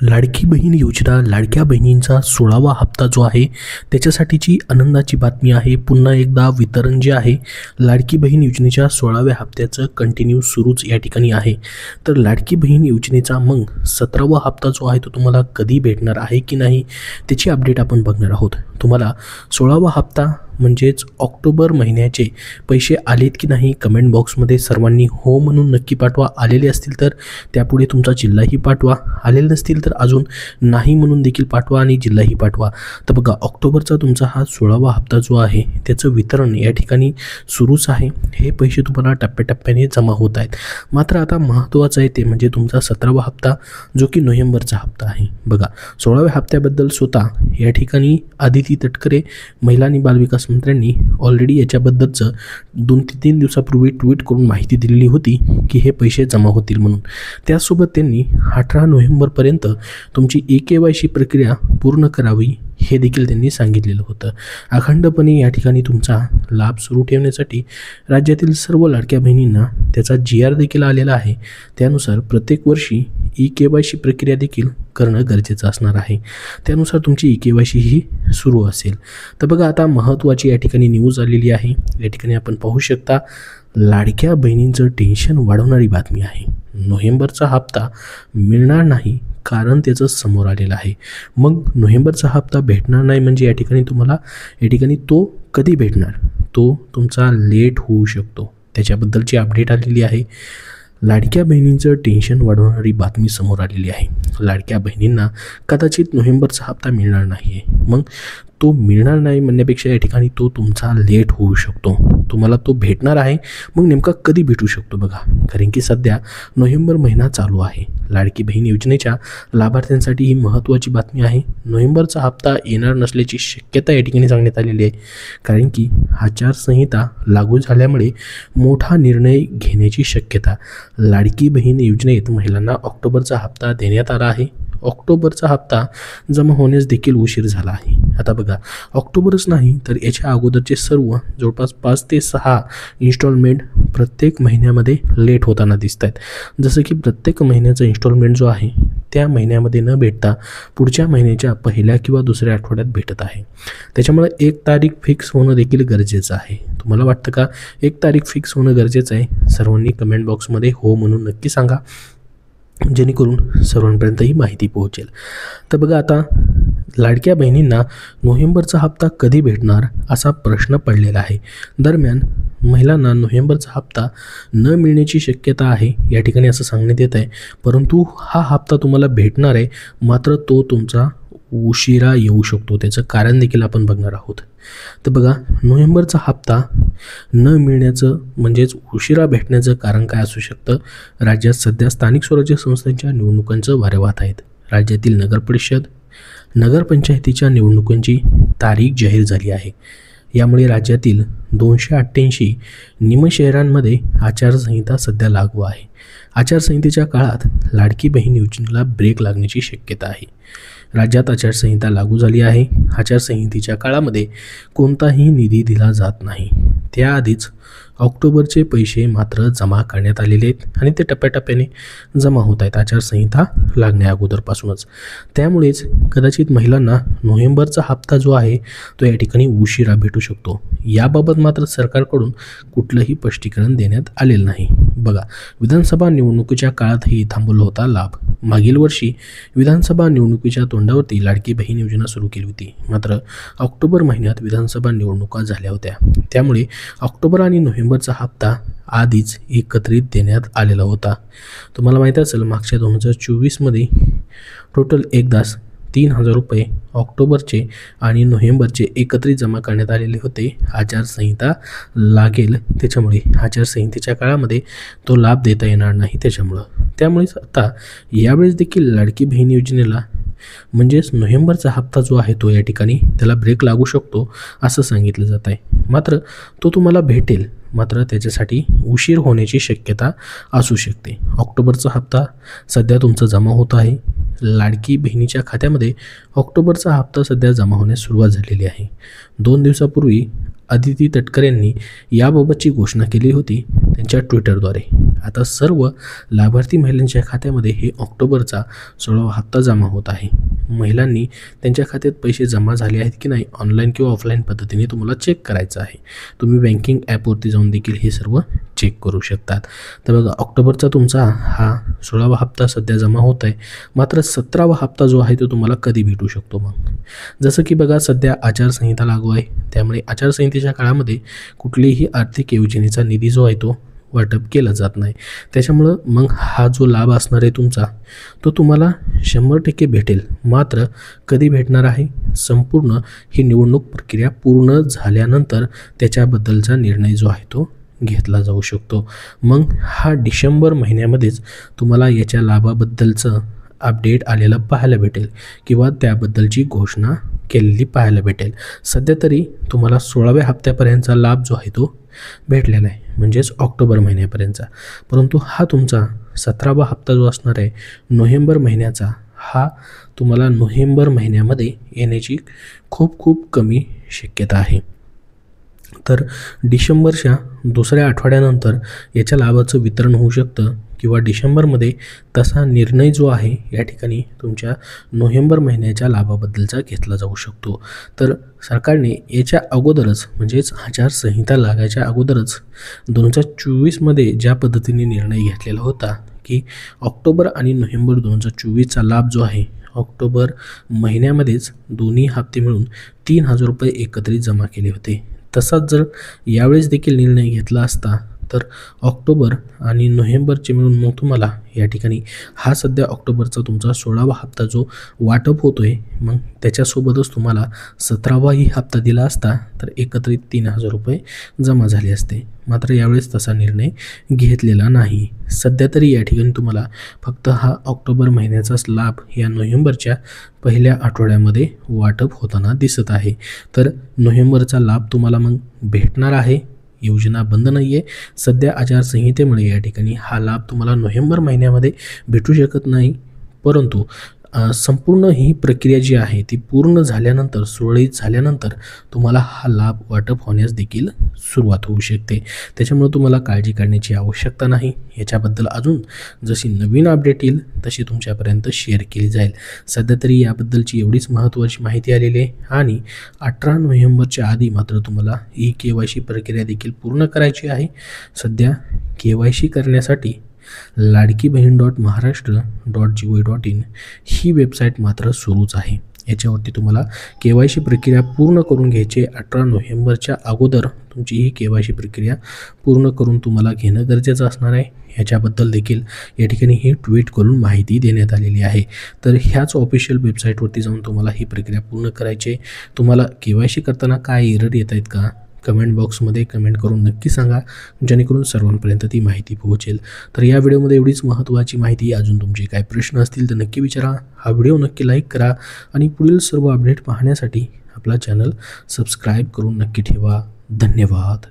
लाडकी बहीण योजना, लाडक्या बहिणींचा 16वा हप्ता जो आहे त्याच्यासाठीची आनंदाची बातमी आहे. पुन्हा एकदा वितरण जे आहे लाडकी बहीण योजनेच्या 16व्या हप्त्याचं कंटिन्यू सुरूच या ठिकाणी आहे. तर लाडकी बहीण योजनेचा मग 17वा हप्ता जो आहे तो तुम्हाला कधी भेटणार आहे की नाही त्याची अपडेट आपण बघणार आहोत. तुम्हाला 16वा हप्ता म्हणजेच ऑक्टोबर महिन्याचे पैसे आलेत की नाही कमेंट बॉक्समध्ये सर्वांनी हो म्हणून नक्की पाठवा. आलेले असतील तर त्यापुढे तुमचा जिल्हाही पाठवा, आलेले नसतील तर अजून नाही म्हणून देखील पाठवा आणि जिल्हाही पाठवा. तर बघा, ऑक्टोबरचा तुमचा हा 16वा हप्ता जो आहे त्याचं वितरण या ठिकाणी सुरूच आहे. हे पैसे तुम्हाला टप्प्याटप्प्याने जमा होत आहेत. मात्र आता महत्त्वाचं आहे ते म्हणजे तुमचा 17वा हप्ता जो की नोव्हेंबरचा हप्ता आहे. बघा, 16व्या हप्त्याबद्दल स्वतः या ठिकाणी आदिती तटकरे महिला आणि बालविकास मंत्र्यांनी ऑलरेडी याच्याबद्दलचं 2-3 दिवसापूर्वी ट्विट करून माहिती दिलेली होती की हे पैसे जमा होतील म्हणून. त्यासोबत त्यांनी 18 नोव्हेंबरपर्यंत तुमची EKYC प्रक्रिया पूर्ण करावी हे देखील त्यांनी सांगितलेलं होतं. अखंडपणे या ठिकाणी तुमचा लाभ सुरू ठेवण्यासाठी राज्यातील सर्व लाडक्या बहिणींना त्याचा GR देखील आलेला आहे. त्यानुसार प्रत्येक वर्षी EKYC प्रक्रिया देखील करणं गरजेचं असणार आहे. त्यानुसार तुमची EKYC ही सुरू असेल. तर बघा, आता महत्त्वाची या ठिकाणी न्यूज आलेली आहे. या ठिकाणी आपण पाहू शकता लाडक्या बहिणींचं टेन्शन वाढवणारी बातमी आहे. नोव्हेंबरचा हप्ता मिळणार नाही कारण त्याचं समोर आलेलं आहे. मग नोव्हेंबरचा हप्ता भेटणार नाही म्हणजे या ठिकाणी तो कधी भेटणार, तो तुमचा लेट होऊ शकतो. त्याच्याबद्दलची अपडेट आलेली आहे. लाडक्या बहिणींचं टेन्शन वाढवणारी बातमी समोर आलेली आहे. लाडक्या बहिणींना कदाचित नोव्हेंबरचा हप्ता मिळणार नाही आहे. मग तो मिळणार नाही म्हणण्यापेक्षा या ठिकाणी तो तुमचा लेट होऊ शकतो. तुम्हाला तो भेटणार आहे, मग नेमका कधी भेटू शकतो बघा. कारण की सध्या नोव्हेंबर महिना चालू आहे. लाडकी बहीण योजनेच्या लाभार्थ्यांसाठी ही महत्त्वाची बातमी आहे. नोव्हेंबरचा हप्ता येणार नसल्याची शक्यता या ठिकाणी सांगण्यात आलेली आहे. कारण की आचारसंहिता लागू झाल्यामुळे मोठा निर्णय घेण्याची शक्यता. लाडकी बहीण योजनेत महिलांना ऑक्टोबरचा हप्ता देण्यात आला आहे. ऑक्टोबरचा हप्ता जमा होण्यास देखील उशीर झाला आहे. आता बघा, ऑक्टोबरच नाही तर याच्या अगोदरचे सर्व जवळपास 5 ते 6 इन्स्टॉलमेंट प्रत्येक महिन्यामध्ये लेट होताना दिसत आहेत. जसं की प्रत्येक महिन्याचा इन्स्टॉलमेंट जो आहे त्या महिन्यामध्ये न भेटता पुढच्या महिन्याच्या पहिल्या किंवा दुसऱ्या आठवड्यात भेटत आहे. त्याच्यामुळे 1 तारीख फिक्स होणं देखील गरजेचं आहे. तुम्हाला वाटतं का 1 तारीख फिक्स होणं गरजेचं आहे? सर्वांनी कमेंट बॉक्समध्ये हो म्हणून नक्की सांगा, जेणेकरून सर्वांपर्यंत ही माहिती पोहोचेल. तर बघा, आता लाडक्या बहिणींना नोव्हेंबरचा हप्ता कधी भेटणार असा प्रश्न पडलेला आहे. दरम्यान महिलांना नोव्हेंबरचा हप्ता न मिळण्याची शक्यता आहे या ठिकाणी असं सांगण्यात येत आहे. परंतु हा हप्ता तुम्हाला भेटणार आहे, मात्र तो तुमचा उशिरा येऊ शकतो. त्याचं कारण देखील आपण बघणार आहोत. तर बघा, नोव्हेंबरचा हप्ता न मिळण्याचं म्हणजेच उशिरा भेटण्याचं कारण काय असू शकतं? राज्यात सध्या स्थानिक स्वराज्य संस्थांच्या निवडणुकांचं वारे वाहत आहेत. राज्यातील नगरपरिषद, नगरपंचायतीच्या निवडणुकांची तारीख जाहीर झाली आहे. यामुळे राज्यातील 288 निमशहरांमध्ये आचारसंहिता सध्या लागू आहे. आचारसंहितेच्या काळात लाडकी बहीण योजनेला ब्रेक लागण्याची शक्यता आहे. राज्यात आचारसंहिता लागू झाली आहे. आचारसंहितेच्या काळामध्ये कोणताही निधी दिला जात नाही. त्याआधीच ऑक्टोबरचे पैसे मात्र जमा करण्यात आलेले आहेत आणि ते टप्प्याटप्प्याने जमा होत आहेत आचारसंहिता लागण्या अगोदरपासूनच. त्यामुळेच कदाचित महिलांना नोव्हेंबरचा हप्ता जो आहे तो या ठिकाणी उशिरा भेटू शकतो. याबाबत मात्र सरकारकडून कुठलंही स्पष्टीकरण देण्यात आलेलं नाही. बघा, विधानसभा निवडणुकीच्या काळातही थांबवला होता लाभ. मागील वर्षी विधानसभा निवडणुकीच्या तोंडावरती लाडकी बहीण योजना सुरू केली होती. मात्र ऑक्टोबर महिन्यात विधानसभा निवडणुका झाल्या होत्या. त्यामुळे ऑक्टोबर आणि नोव्हेंबरचा हप्ता आधीच एकत्रित देण्यात आलेला होता. तुम्हाला माहीत असेल, मागच्या 2024मध्ये टोटल एकदाच 3,000 रुपये ऑक्टोबरचे आणि नोव्हेंबरचे एकत्रित जमा करण्यात आलेले होते. आचारसंहिता लागेल त्याच्यामुळे आचारसंहितेच्या काळामध्ये तो लाभ देता येणार नाही. त्यामुळेच आता यावेळेस देखील लाडकी बहीण योजनेला म्हणजेच नोव्हेंबरचा हप्ता जो आहे तो या ठिकाणी त्याला ब्रेक लागू शकतो असं सांगितलं जात आहे. मात्र तो तुम्हाला भेटेल, मात्र त्याच्यासाठी उशीर होण्याची शक्यता असू शकते. ऑक्टोबरचा हप्ता सध्या तुमचा जमा होत आहे. लाडकी बहिणीच्या खात्यामध्ये ऑक्टोबरचा हप्ता सध्या जमा होण्यास सुरुवात झालेली आहे. 2 दिवसापूर्वी आदिती तटकरे यांनी याबाबतची घोषणा केली होती त्यांच्या ट्विटरद्वारे. आता सर्व लाभार्थी महिलांच्या खात्यामध्ये हे ऑक्टोबरचा 16वा हप्ता जमा होत आहे. महिलांनी त्यांच्या खात्यात पैसे जमा झाले आहेत की नाही ऑनलाईन किंवा ऑफलाईन पद्धतीने तुम्हाला चेक करायचं आहे. तुम्ही बँकिंग ॲपवरती जाऊन देखील हे सर्व चेक करू शकतात. तर बघा ऑक्टोबरचा तुमचा हा 16वा हप्ता सध्या जमा होत आहे. मात्र 17वा हप्ता जो आहे तो तुम्हाला कधी भेटू शकतो मग? जसं की बघा सध्या आचारसंहिता लागू आहे, त्यामुळे आचारसंहितेच्या काळामध्ये कुठलीही आर्थिक योजनेचा निधी जो आहे तो वाटप केलं जात नाही. त्याच्यामुळं मग हा जो लाभ असणार आहे तुमचा तो तुम्हाला 100% भेटेल. मात्र कधी भेटणार आहे? संपूर्ण ही निवडणूक प्रक्रिया पूर्ण झाल्यानंतर त्याच्याबद्दलचा निर्णय जो आहे तो घेतला जाऊ शकतो. मग हा डिसेंबर महिन्यामध्येच तुम्हाला याच्या लाभाबद्दलचं अपडेट आलेलं पाहायला भेटेल किंवा त्याबद्दलची घोषणा केलेली पाहायला भेटेल. सध्या तरी तुम्हाला 16व्या हप्त्यापर्यंतचा लाभ जो आहे तो भेटलेला आहे, म्हणजेच ऑक्टोबर महिन्यापर्यंतचा. परंतु हा तुमचा 17वा हप्ता जो असणार आहे नोव्हेंबर महिन्याचा, हा तुम्हाला नोव्हेंबर महिन्यामध्ये येण्याची खूप कमी शक्यता आहे. तर डिसेंबरच्या दुसऱ्या आठवड्यानंतर याच्या लाभाचं वितरण होऊ शकतं किंवा डिसेंबरमध्ये तसा निर्णय जो आहे या ठिकाणी तुमच्या नोव्हेंबर महिन्याच्या लाभाबद्दलचा घेतला जाऊ शकतो. तर सरकारने याच्या अगोदरच म्हणजेच आचारसंहिता लागायच्या अगोदरच 2024मध्ये ज्या पद्धतीने निर्णय घेतलेला होता की ऑक्टोबर आणि नोव्हेंबर 2024चा लाभ जो आहे ऑक्टोबर महिन्यामध्येच दोन्ही हप्ते मिळून 3,000 रुपये एकत्रित जमा केले होते. तसाच जर यावेळेस देखील निर्णय घेतला असता तर ऑक्टोबर आणि नोव्हेंबरचे मिळून मग तुम्हाला या ठिकाणी हा सध्या ऑक्टोबरचा तुमचा 16वा हप्ता जो वाटप होतो आहे मग त्याच्यासोबतच तुम्हाला 17वाही हप्ता दिला असता तर एकत्रित 3,000 रुपये जमा झाले असते. मात्र यावेळेस तसा निर्णय घेतलेला नाही. सध्या तरी या ठिकाणी तुम्हाला फक्त हा ऑक्टोबर महिन्याचाच लाभ या नोव्हेंबरच्या पहिल्या आठवड्यामध्ये वाटप होताना दिसत आहे. तर नोव्हेंबरचा लाभ तुम्हाला मग भेटणार आहे. योजना बंद नाही आहे. सध्या आचारसंहितेमुळे या ठिकाणी हा लाभ तुम्हाला नोव्हेंबर महिन्यामध्ये भेटू शकत नाही. परंतु संपूर्ण ही प्रक्रिया जी आहे ती पूर्ण झाल्यानंतर सुरळीत झाल्यानंतर तुम्हाला हा लाभ वाटप होण्यास देखील सुरुवात होऊ शकते. त्याच्यामुळे तुम्हाला काळजी करण्याची आवश्यकता नाही. याच्याबद्दल अजून जशी नवीन अपडेट येईल तशी तुमच्यापर्यंत शेअर केली जाईल. सध्या तरी याबद्दलची एवढीच महत्त्वाची माहिती आलेली आहे आणि 18 नोव्हेंबरच्या आधी मात्र तुम्हाला ही KYC प्रक्रिया देखील पूर्ण करायची आहे. सध्या KYC करण्यासाठी ladkibhin.maharashtra.gov.in ही वेबसाईट मात्र सुरूच आहे. याच्यावरती तुम्हाला KYC प्रक्रिया पूर्ण करून घ्यायची. 18 नोव्हेंबरच्या अगोदर तुमची ही KYC प्रक्रिया पूर्ण करून तुम्हाला घेणं गरजेचं असणार आहे. याच्याबद्दल देखील या ठिकाणी ही ट्विट करून माहिती देण्यात आलेली आहे. तर ह्याच ऑफिशियल वेबसाईटवरती जाऊन तुम्हाला ही प्रक्रिया पूर्ण करायची आहे. तुम्हाला KYC करताना काय एरर येत आहेत का कमेंट बॉक्समध्ये कमेंट करून नक्की सांगा, जेणेकरून सर्वांपर्यंत ती माहिती पोहोचेल. तर या व्हिडिओमध्ये एवढीच महत्त्वाची माहिती. अजून तुमचे काय प्रश्न असतील तर नक्की विचारा. हा व्हिडिओ नक्की लाईक करा आणि पुढील सर्व अपडेट पाहण्यासाठी आपला चॅनल सबस्क्राईब करून नक्की ठेवा. धन्यवाद.